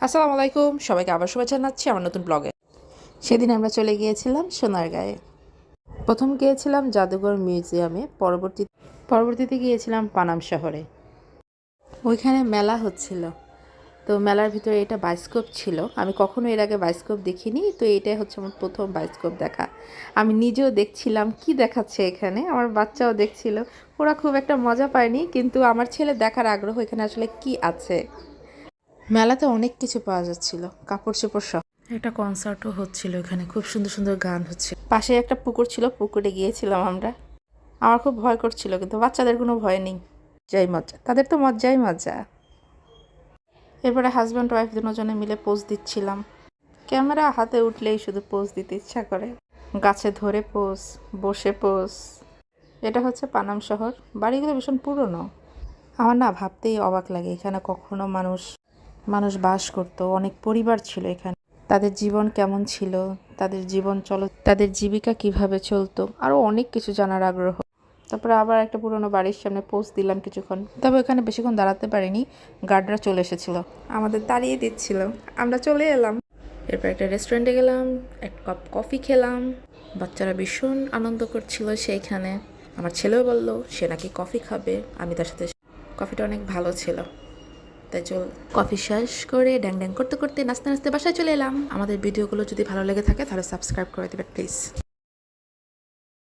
আসসালামু আলাইকুম, সবাইকে আবার শুভেচ্ছা জানাচ্ছি আমার নতুন ব্লগে। সেদিন আমরা চলে গিয়েছিলাম সোনারগাঁয়ে। প্রথম গিয়েছিলাম জাদুঘর মিউজিয়ামে, পরবর্তীতে গিয়েছিলাম পানাম শহরে। ওইখানে মেলা হচ্ছিল, তো মেলার ভিতরে এটা বায়োস্কোপ ছিল। আমি কখনো এর আগে বায়োস্কোপ দেখিনি, তো এটাই হচ্ছে আমার প্রথম বায়োস্কোপ দেখা। আমি নিজেও দেখছিলাম কি দেখাচ্ছে এখানে, আমার বাচ্চাও দেখছিল। ওরা খুব একটা মজা পায়নি, কিন্তু আমার ছেলে দেখার আগ্রহ এখানে আসলে কি আছে। মেলাতে অনেক কিছু পাওয়া যাচ্ছিল, কাপড় চোপড় সব। একটা কনসার্টও হচ্ছিল এখানে, খুব সুন্দর সুন্দর গান হচ্ছে। পাশে একটা পুকুর ছিল, পুকুরে গিয়েছিলাম আমরা। আমার খুব ভয় করছিল, কিন্তু বাচ্চাদের কোনো ভয় নেই। যাই মজা, তাদের তো মজাই মজা। এরপরে হাজব্যান্ড ওয়াইফ দুজনে মিলে পোজ দিচ্ছিলাম। ক্যামেরা হাতে উঠলেই শুধু পোজ দিতে ইচ্ছা করে। গাছে ধরে পোজ, বসে পোজ। এটা হচ্ছে পানাম শহর। বাড়িগুলো ভীষণ পুরনো। আমার না ভাবতেই অবাক লাগে, এখানে কখনো মানুষ মানুষ বাস করতো, অনেক পরিবার ছিল এখানে। তাদের জীবন কেমন ছিল, তাদের জীবিকা কিভাবে চলতো, আরও অনেক কিছু জানার আগ্রহ। তারপরে আবার একটা পুরোনো বাড়ির সামনে পোস্ট দিলাম কিছুক্ষণ। তবে ওখানে বেশিক্ষণ দাঁড়াতে পারিনি, গার্ডরা চলে এসেছিল, আমাদের তাড়িয়ে দিচ্ছিল। আমরা চলে এলাম। এরপর একটা রেস্টুরেন্টে গেলাম, এক কাপ কফি খেলাম। বাচ্চারা ভীষণ আনন্দ করছিল সেইখানে। আমার ছেলেও বলল সে নাকি কফি খাবে, আমি তার সাথে। কফিটা অনেক ভালো ছিল। তাই চল, কফি শেষ করে ড্যাং ড্যাং করতে করতে নাচতে নাচতে বাসায় চলে এলাম। আমাদের ভিডিওগুলো যদি ভালো লেগে থাকে তাহলে সাবস্ক্রাইব করে দেবেন প্লিজ।